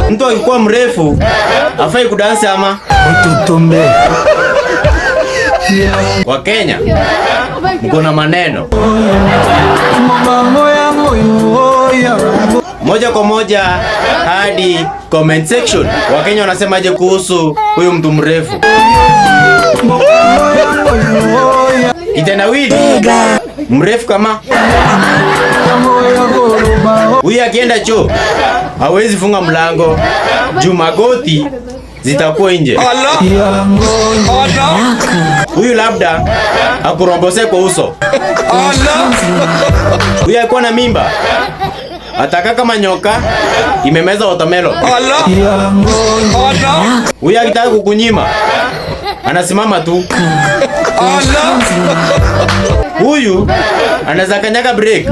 Mtu akikuwa mrefu afai kudansi ama ututumbe. Wa Kenya mko na maneno moja kwa moja hadi comment section. Wa Kenya wanasemaje kuhusu huyu mtu mrefu? Kitendawili mrefu kama huyu akienda choo hawezi funga mlango juu magoti zitakuwa nje. Huyu labda akurombose kwa uso. Huyu alikuwa na mimba ataka kama nyoka imemeza watermelon. Huyu akitaka kukunyima anasimama tu. Huyu anaweza kanyaga break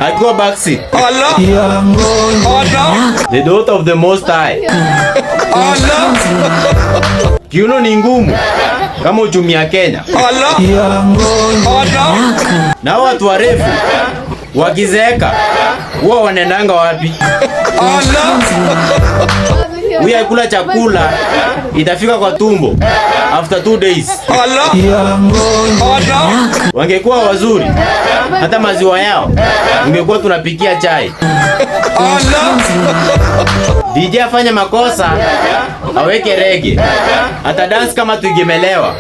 akiwa backseat. The daughter of the Most High. Kiuno ni ngumu kama uchumi ya Kenya. Na watu warefu wakizeeka huwa wanaendanga wapi? Huyu akula chakula itafika kwa tumbo after 2 days. Wangekuwa wazuri hata maziwa yao ungekuwa tunapikia chai. DJ afanya makosa aweke rege, ata dance kama tugemelewa.